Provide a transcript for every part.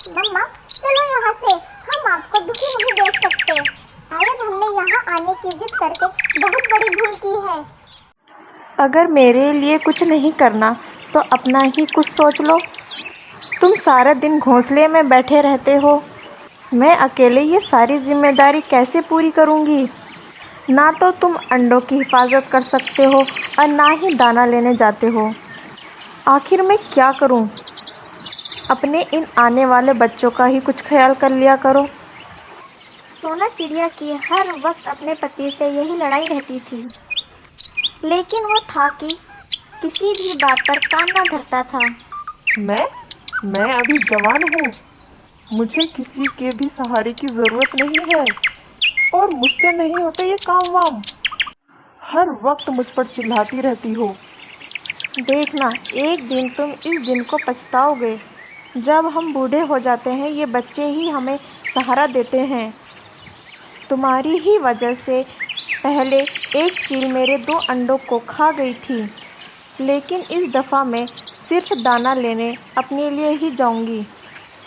मम्मा चलो यहाँ से, हम आपको दुखी नहीं देख सकते। शायद हमने यहाँ आने की जिद करके बहुत बड़ी भूल की है। अगर मेरे लिए कुछ नहीं करना तो अपना ही कुछ सोच लो। तुम सारा दिन घोंसले में बैठे रहते हो, मैं अकेले ये सारी जिम्मेदारी कैसे पूरी करूँगी। ना तो तुम अंडों की हिफाजत कर सकते हो और ना ही दाना लेने जाते हो। आखिर मैं क्या करूं? अपने इन आने वाले बच्चों का ही कुछ ख्याल कर लिया करो। सोना चिड़िया की हर वक्त अपने पति से यही लड़ाई रहती थी, लेकिन वो था कि किसी भी बात पर कान न धरता था। मैं अभी जवान हूँ, मुझे किसी के भी सहारे की जरूरत नहीं है और मुझसे नहीं होते ये काम वाम। हर वक्त मुझ पर चिल्लाती रहती हो। देखना, एक दिन तुम इस दिन को पछताओगे। जब हम बूढ़े हो जाते हैं ये बच्चे ही हमें सहारा देते हैं। तुम्हारी ही वजह से पहले एक चील मेरे 2 अंडों को खा गई थी, लेकिन इस दफ़ा मैं सिर्फ दाना लेने अपने लिए ही जाऊंगी।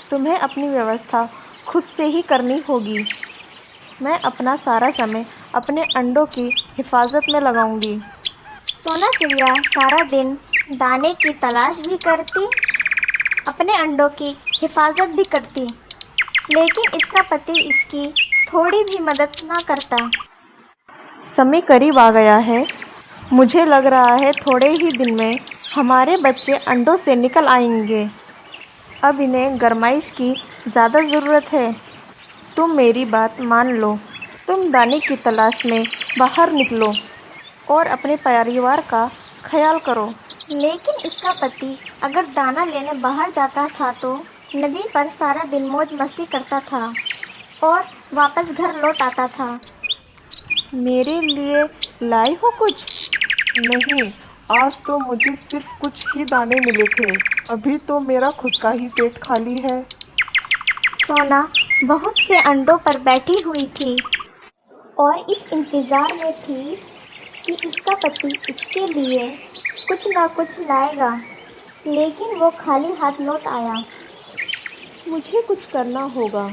तुम्हें अपनी व्यवस्था खुद से ही करनी होगी। मैं अपना सारा समय अपने अंडों की हिफाजत में लगाऊंगी। सोना चिड़िया सारा दिन दाने की तलाश भी करती, अपने अंडों की हिफाजत भी करती, लेकिन इसका पति इसकी थोड़ी भी मदद ना करता। समय करीब आ गया है। मुझे लग रहा है थोड़े ही दिन में हमारे बच्चे अंडों से निकल आएंगे। अब इन्हें गरमाइश की ज़्यादा ज़रूरत है। तुम मेरी बात मान लो। तुम दाने की तलाश में बाहर निकलो और अपने परिवार का ख्याल करो। लेकिन इसका पति अगर दाना लेने बाहर जाता था तो नदी पर सारा दिन मौज मस्ती करता था और वापस घर लौट आता था। मेरे लिए लाई हो कुछ? नहीं, आज तो मुझे सिर्फ कुछ ही दाने मिले थे। अभी तो मेरा खुद का ही पेट खाली है। सोना बहुत से अंडों पर बैठी हुई थी और इस इंतजार में थी कि इसका पति इसके लिए कुछ ना कुछ लाएगा, लेकिन वो खाली हाथ लौट आया। मुझे कुछ करना होगा।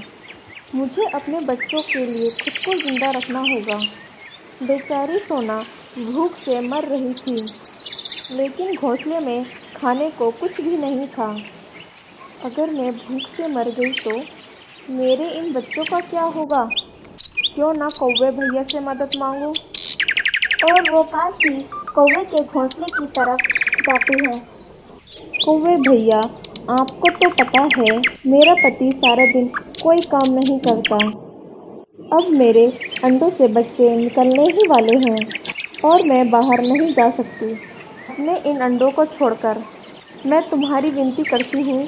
मुझे अपने बच्चों के लिए खुद को जिंदा रखना होगा। बेचारी सोना भूख से मर रही थी, लेकिन घोंसले में खाने को कुछ भी नहीं था। अगर मैं भूख से मर गई तो मेरे इन बच्चों का क्या होगा? क्यों ना कौवे भैया से मदद मांगूं? और वो पास ही कौवे के घोंसले की तरफ जाती है। कौवे भैया, आपको तो पता है मेरा पति सारा दिन कोई काम नहीं करता। अब मेरे अंडों से बच्चे निकलने ही वाले हैं और मैं बाहर नहीं जा सकती। अपने इन अंडों को छोड़कर मैं तुम्हारी विनती करती हूँ,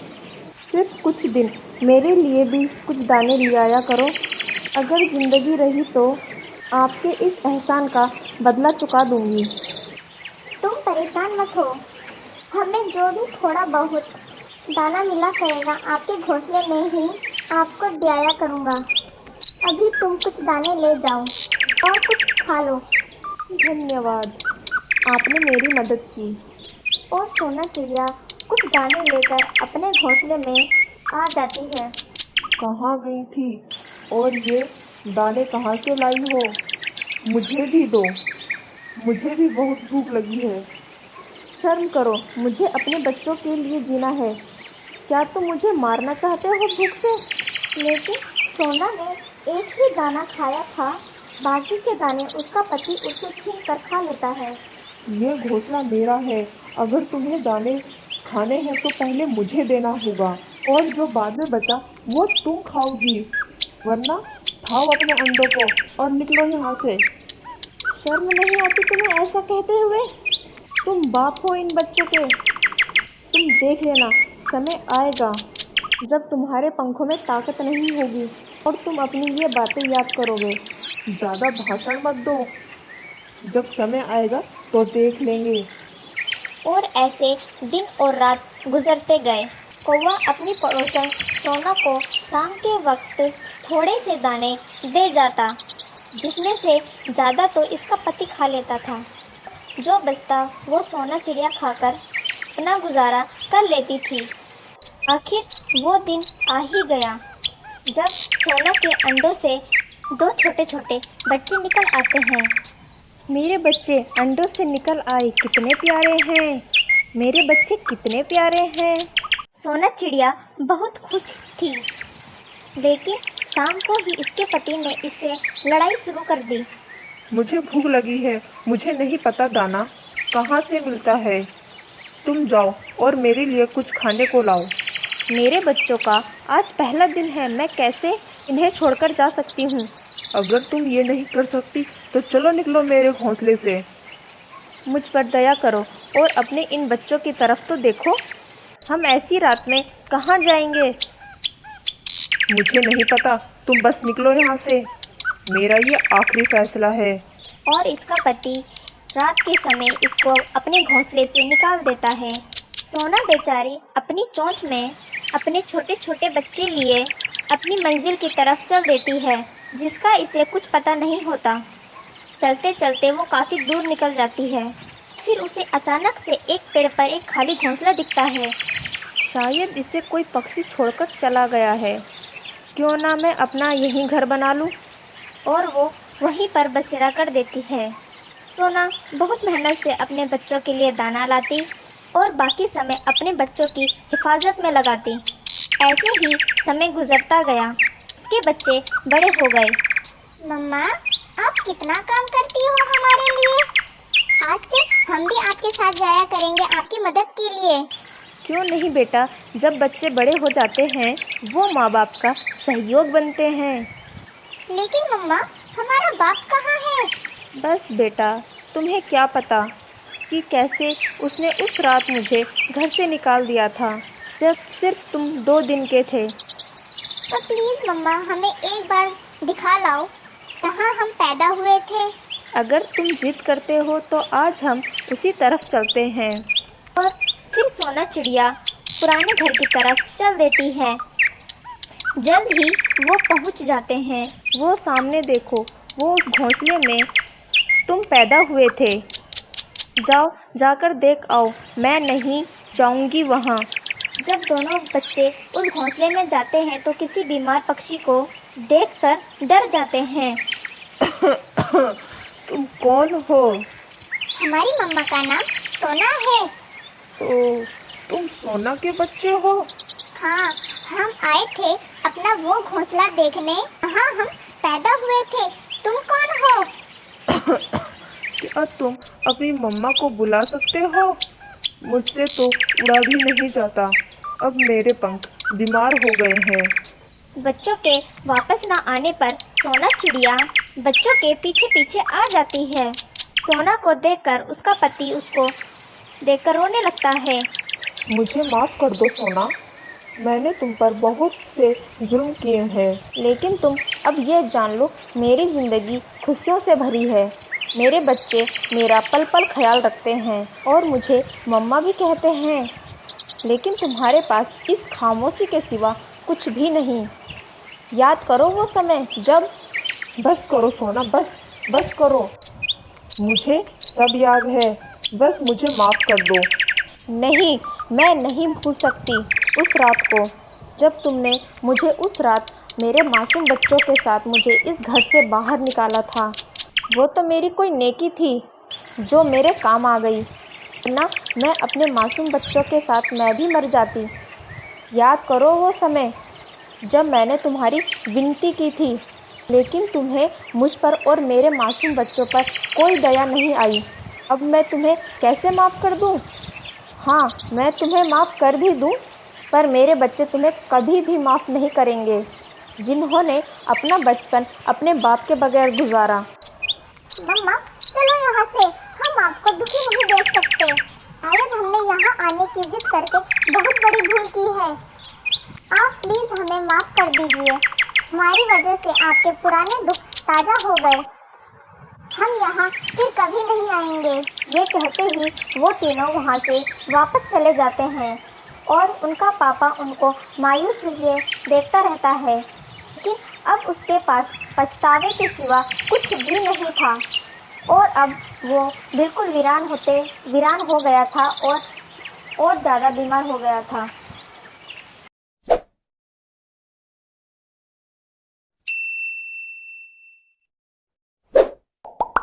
सिर्फ कुछ दिन मेरे लिए भी कुछ दाने ले आया करो। अगर ज़िंदगी रही तो आपके इस एहसान का बदला चुका दूंगी। तुम परेशान मत हो, हमें जो भी थोड़ा बहुत दाना मिला करेगा आपके घोंसले में ही आपको दिया करूँगा। अभी तुम कुछ दाने ले जाओ और कुछ खा लो। धन्यवाद, आपने मेरी मदद की। और सोना चिड़िया कुछ दाने लेकर अपने घोंसले में आ जाती है। कहाँ गई थी और ये दाने कहाँ से लाई हो? मुझे भी दो, मुझे भी बहुत भूख लगी है। शर्म करो, मुझे अपने बच्चों के लिए जीना है। क्या तुम मुझे मारना चाहते हो भूख से? लेकिन सोना ने एक ही दाना खाया था, बाकी के दाने उसका पति उसे छीन कर खा लेता है। ये घोंसला मेरा है, अगर तुम्हें दाने खाने हैं तो पहले मुझे देना होगा और जो बाद में बचा वो तुम खाओगी, वरना खाओ अपने अंडों को और निकलो यहाँ से। शर्म नहीं आती तुम्हें ऐसा कहते हुए? तुम बाप हो इन बच्चों के। तुम देख लेना, समय आएगा जब तुम्हारे पंखों में ताकत नहीं होगी और तुम अपनी ये बातें याद करोगे। ज्यादा भाषण मत दो, जब समय आएगा तो देख लेंगे। और ऐसे दिन और रात गुजरते गए। कौवा अपनी पड़ोसन सोना को शाम के वक्त थोड़े से दाने दे जाता, जिसमें से ज़्यादा तो इसका पति खा लेता था। जो बचता वो सोना चिड़िया खाकर अपना गुजारा कर लेती थी। आखिर वो दिन आ ही गया जब सोना के अंडों से 2 छोटे छोटे बच्चे निकल आते हैं। मेरे बच्चे अंडों से निकल आए, कितने प्यारे हैं, मेरे बच्चे कितने प्यारे हैं। सोना चिड़िया बहुत खुश थी, लेकिन शाम को ही इसके पति ने इससे लड़ाई शुरू कर दी। मुझे भूख लगी है, मुझे नहीं पता दाना कहाँ से मिलता है। तुम जाओ और मेरे लिए कुछ खाने को लाओ। मेरे बच्चों का आज पहला दिन है, मैं कैसे इन्हें छोड़कर जा सकती हूँ। अगर तुम ये नहीं कर सकती तो चलो निकलो मेरे घोंसले से। मुझ पर दया करो और अपने इन बच्चों की तरफ तो देखो। हम ऐसी रात में कहाँ जाएंगे। मुझे नहीं पता, तुम बस निकलो यहाँ से, मेरा ये आखिरी फैसला है। और इसका पति रात के समय इसको अपने घोंसले से निकाल देता है। सोना बेचारी अपनी चोंच में अपने छोटे छोटे बच्चे लिए अपनी मंजिल की तरफ चल देती है, जिसका इसे कुछ पता नहीं होता। चलते चलते वो काफ़ी दूर निकल जाती है। फिर उसे अचानक से एक पेड़ पर एक खाली घोंसला दिखता है। शायद इसे कोई पक्षी छोड़कर चला गया है, क्यों ना मैं अपना यहीं घर बना लूँ। और वो वहीं पर बसेरा कर देती है। सोना बहुत मेहनत से अपने बच्चों के लिए दाना लाती और बाकी समय अपने बच्चों की हिफाजत में लगाती। ऐसे ही समय गुजरता गया। उसके बच्चे बड़े हो गए। मम्मा, आप कितना काम करती हो हमारे लिए। आज से हम भी आपके साथ जाया करेंगे आपकी मदद के लिए। क्यों नहीं बेटा, जब बच्चे बड़े हो जाते हैं वो माँ बाप का सहयोग बनते हैं। लेकिन मम्मा, हमारा बाप कहाँ है। बस बेटा, तुम्हें क्या पता कि कैसे उसने उस रात मुझे घर से निकाल दिया था, जब सिर्फ तुम 2 दिन के थे। तो प्लीज़ मम्मा, हमें एक बार दिखा लाओ जहाँ हम पैदा हुए थे। अगर तुम जिद करते हो तो आज हम उसी तरफ चलते हैं। और फिर सोना चिड़िया पुराने घर की तरफ चल देती है। जल्द ही वो पहुंच जाते हैं। वो सामने देखो, वो उस घोंसले में तुम पैदा हुए थे। जाओ, जाकर देख आओ, मैं नहीं जाऊंगी वहाँ। जब दोनों बच्चे उस घोंसले में जाते हैं तो किसी बीमार पक्षी को देखकर डर जाते हैं। तुम कौन हो। हमारी मम्मा का नाम सोना है। ओ, तुम सोना के बच्चे हो। हाँ, हम आए थे अपना वो घोंसला देखने, जहाँ हम पैदा हुए थे। तुम कौन हो। क्या तुम अपनी मम्मा को बुला सकते हो। मुझसे तो उड़ा भी नहीं जाता, अब मेरे पंख बीमार हो गए हैं। बच्चों के वापस न आने पर सोना चिड़िया बच्चों के पीछे पीछे आ जाती है। सोना को देखकर उसका पति उसको देखकर रोने लगता है। मुझे माफ़ कर दो सोना, मैंने तुम पर बहुत से जुल्म किए हैं। लेकिन तुम अब ये जान लो, मेरी ज़िंदगी खुशियों से भरी है। मेरे बच्चे मेरा पल पल ख्याल रखते हैं और मुझे मम्मा भी कहते हैं। लेकिन तुम्हारे पास इस खामोशी के सिवा कुछ भी नहीं। याद करो वो समय जब। बस करो सोना, बस करो, मुझे सब याद है, बस मुझे माफ़ कर दो। नहीं, मैं नहीं भूल सकती उस रात को, जब तुमने मुझे उस रात मेरे मासूम बच्चों के साथ मुझे इस घर से बाहर निकाला था। वो तो मेरी कोई नेकी थी जो मेरे काम आ गई, वरना मैं अपने मासूम बच्चों के साथ मैं भी मर जाती। याद करो वो समय जब मैंने तुम्हारी विनती की थी, लेकिन तुम्हें मुझ पर और मेरे मासूम बच्चों पर कोई दया नहीं आई। अब मैं तुम्हें कैसे माफ़ कर दूं? हाँ, मैं तुम्हें माफ़ कर भी दूं, पर मेरे बच्चे तुम्हें कभी भी माफ़ नहीं करेंगे, जिन्होंने अपना बचपन अपने बाप के बगैर गुजारा। मम्मा, चलो यहाँ से, हम आपको दुखी नहीं देख सकते। शायद हमने यहाँ आने की जिद करके बहुत बड़ी भूल की है। आप प्लीज़ हमें माफ़ कर दीजिए। हमारी वजह से आपके पुराने दुख ताज़ा हो गए। हम यहाँ फिर कभी नहीं आएंगे। ये कहते ही वो तीनों वहाँ से वापस चले जाते हैं और उनका पापा उनको मायूसी से देखता रहता है। लेकिन अब उसके पास पछतावे के सिवा कुछ भी नहीं था और अब वो बिल्कुल वीरान हो गया था और ज़्यादा बीमार हो गया था।